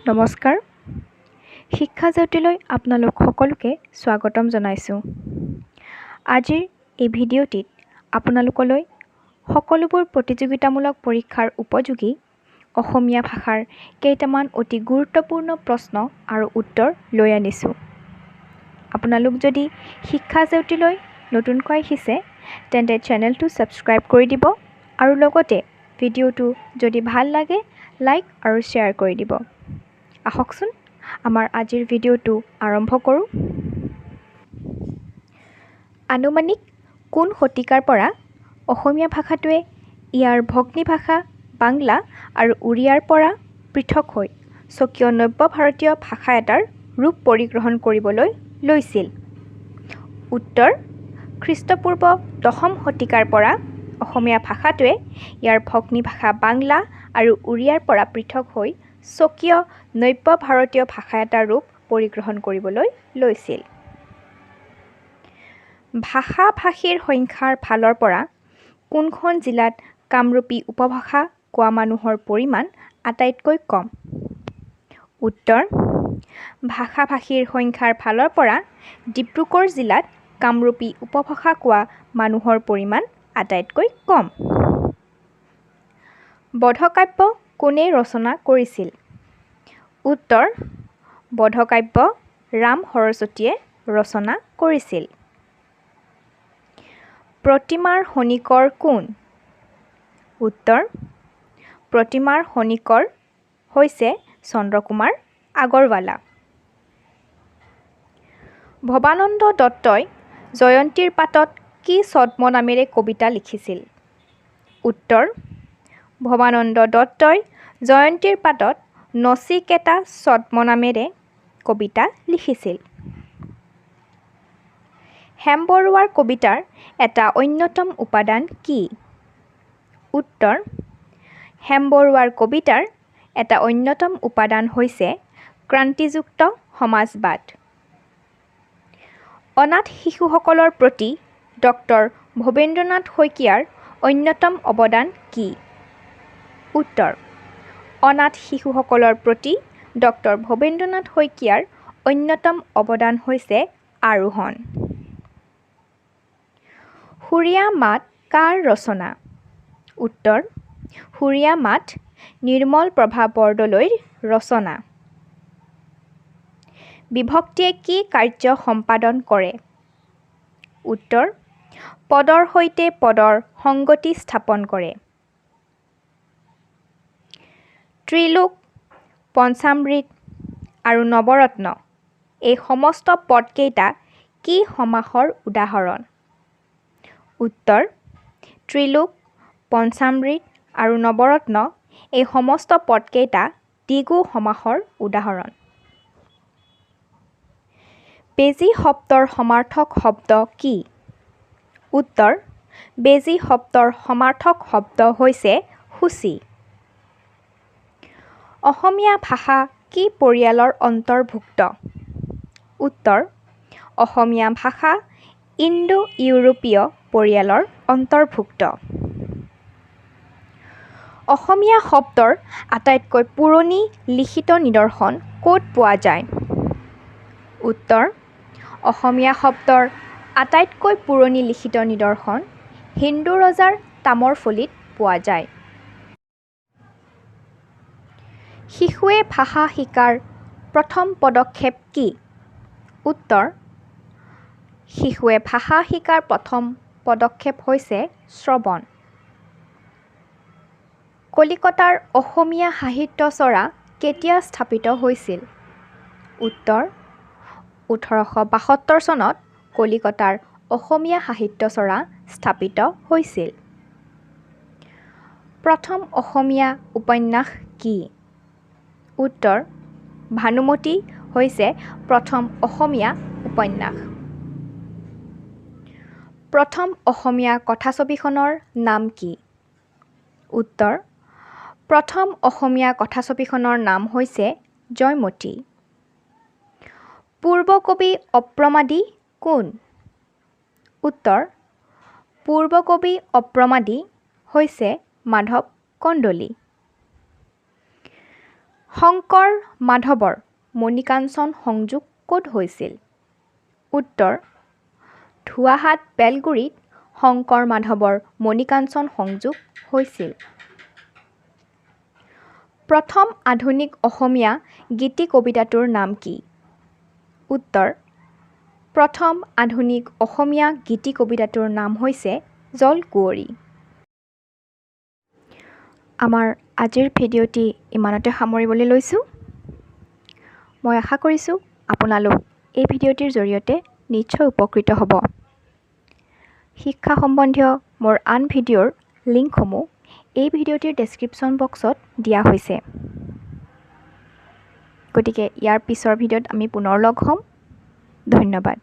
নমস্কাৰ শিক্ষা জ্যোতিলৈ আপোনালোক সকলোকে স্বাগতম জনাইছোঁ। আজিৰ এই ভিডিঅ'টিত আপোনালোকলৈ সকলোবোৰ প্ৰতিযোগিতামূলক পৰীক্ষাৰ উপযোগী অসমীয়া ভাষাৰ কেইটামান অতি গুৰুত্বপূৰ্ণ প্ৰশ্ন আৰু উত্তৰ লৈ আনিছোঁ। আপোনালোক যদি শিক্ষা জ্যোতিলৈ নতুনকৈ আহিছে তেন্তে চেনেলটো ছাবস্ক্ৰাইব কৰি দিব আৰু লগতে ভিডিঅ'টো যদি ভাল লাগে লাইক আৰু শ্বেয়াৰ কৰি দিব। আহকচোন আমাৰ আজিৰ ভিডিঅ'টো আৰম্ভ কৰোঁ। আনুমানিক কোন শতিকাৰ পৰা অসমীয়া ভাষাটোৱে ইয়াৰ ভগ্নী ভাষা বাংলা আৰু উৰিয়াৰ পৰা পৃথক হৈ স্বকীয় নব্য ভাৰতীয় ভাষা এটাৰ ৰূপ পৰিগ্ৰহণ কৰিবলৈ লৈছিল? উত্তৰ: খ্ৰীষ্টপূৰ্ব ১০ম শতিকাৰ পৰা অসমীয়া ভাষাটোৱে ইয়াৰ ভগ্নী ভাষা বাংলা আৰু উৰিয়াৰ পৰা পৃথক হৈ স্বকীয় নব্য ভাৰতীয় ভাষা এটাৰ ৰূপ পৰিগ্ৰহণ কৰিবলৈ লৈছিল। ভাষা-ভাষীৰ সংখ্যাৰ ফালৰ পৰা কোনখন জিলাত কামৰূপী উপভাষা কোৱা মানুহৰ পৰিমাণ আটাইতকৈ কম? উত্তৰ: ভাষা-ভাষীৰ সংখ্যাৰ ফালৰ পৰা ডিব্ৰুগড় জিলাত কামৰূপী উপভাষা কোৱা মানুহৰ পৰিমাণ আটাইতকৈ কম। বধকাব্য কোনে ৰচনা কৰিছিল? উত্তৰ: বধকাব্য ৰাম সৰস্বতীয়ে ৰচনা কৰিছিল। প্ৰতিমাৰ খনিকৰ কোন? উত্তৰ: প্ৰতিমাৰ খনিকৰ হৈছে চন্দ্ৰকুমাৰ আগৰৱালা। ভবানন্দ দত্তই জয়ন্তীৰ পাতত কি ছদ্ম নামেৰে কবিতা লিখিছিল? উত্তৰ: ভবানন্দ দত্তই জয়ন্তীৰ পাতত নচিকেতা ছদ্ম নামেৰে কবিতা লিখিছিল। হেমবৰুৱাৰ কবিতাৰ এটা অন্যতম উপাদান কি? উত্তৰ: হেমবৰুৱাৰ কবিতাৰ এটা অন্যতম উপাদান হৈছে ক্ৰান্তিযুক্ত সমাজবাদ। অনাথ শিশুসকলৰ প্ৰতি ডক্টৰ ভৱেন্দ্ৰনাথ শইকীয়াৰ অন্যতম অৱদান কি? উত্তৰ: অনাথ শিশুসকলৰ প্ৰতি ডক্টৰ ভৱেন্দ্ৰনাথ শইকীয়াৰ অন্যতম অৱদান হৈছে আৰোহণ। সুৰীয়া মাত কাৰ ৰচনা? উত্তৰ: সুৰীয়া মাত নিৰ্মলপ্ৰভা বৰদলৈৰ ৰচনা। বিভক্তিয়ে কি কাৰ্য সম্পাদন কৰে? উত্তৰ: পদৰ সৈতে পদৰ সংগতি স্থাপন কৰে। ত্ৰিলোক, পঞ্চামৃত আৰু নৱৰত্ন এই সমস্ত পদকেইটা কি সমাসৰ উদাহৰণ? উত্তৰ: ত্ৰিলোক, পঞ্চামৃত আৰু নৱৰত্ন এই সমস্ত পদকেইটা দ্বিগু সমাসৰ উদাহৰণ। বেজী শব্দৰ সমাৰ্থক শব্দ কি? উত্তৰ: বেজী শব্দৰ সমাৰ্থক শব্দ হৈছে সূচী। অসমীয়া ভাষা কি পৰিয়ালৰ অন্তৰ্ভুক্ত? উত্তৰ: অসমীয়া ভাষা ইণ্ডো-ইউৰোপীয় পৰিয়ালৰ অন্তৰ্ভুক্ত। অসমীয়া শব্দৰ আটাইতকৈ পুৰণি লিখিত নিদৰ্শন ক'ত পোৱা যায়? উত্তৰ: অসমীয়া শব্দৰ আটাইতকৈ পুৰণি লিখিত নিদৰ্শন হিন্দু ৰজাৰ তামৰফলিত পোৱা যায়। শিশুৱে ভাষা শিকাৰ প্ৰথম পদক্ষেপ কি? উত্তৰ: শিশুৱে ভাষা শিকাৰ প্ৰথম পদক্ষেপ হৈছে শ্ৰৱণ। কলিকতাৰ অসমীয়া সাহিত্য চৰা কেতিয়া স্থাপিত হৈছিল? উত্তৰ: ১৮৭২ চনত কলিকতাৰ অসমীয়া সাহিত্য চৰা স্থাপিত হৈছিল। প্ৰথম অসমীয়া উপন্যাস কি? উত্তৰ: ভানুমতী হৈছে প্ৰথম অসমীয়া উপন্যাস। প্ৰথম অসমীয়া কথাছবিখনৰ নাম কি? উত্তৰ: প্ৰথম অসমীয়া কথাছবিখনৰ নাম হৈছে জয়মতী। পূৰ্বকবি অপ্ৰমাদী কোন? উত্তৰ: পূৰ্বকবি অপ্ৰমাদী হৈছে মাধৱ কন্দলী। শংকৰ মাধৱৰ মণিকাঞ্চন সংযোগ ক'ত হৈছিল? উত্তৰ ধুৱাহাট বেলগুৰিত শংকৰ মাধৱৰ মণিকাঞ্চন সংযোগ হৈছিল। প্ৰথম আধুনিক অসমীয়া গীতি কবিতাটোৰ নাম কি? উত্তৰ প্ৰথম আধুনিক অসমীয়া গীতি কবিতাটোৰ নাম হৈছে জলকুঁৱৰী। আমাৰ আজিৰ ভিডিঅ'টি ইমানতে সামৰিবলৈ লৈছোঁ। মই আশা কৰিছোঁ আপোনালোক এই ভিডিঅ'টিৰ জৰিয়তে নিশ্চয় উপকৃত হ'ব। শিক্ষা সম্বন্ধীয় মোৰ আন ভিডিঅ'ৰ লিংকসমূহ এই ভিডিঅ'টিৰ ডেছক্ৰিপশ্যন বক্সত দিয়া হৈছে। গতিকে ইয়াৰ পিছৰ ভিডিঅ'ত আমি পুনৰ লগ হ'ম। ধন্যবাদ।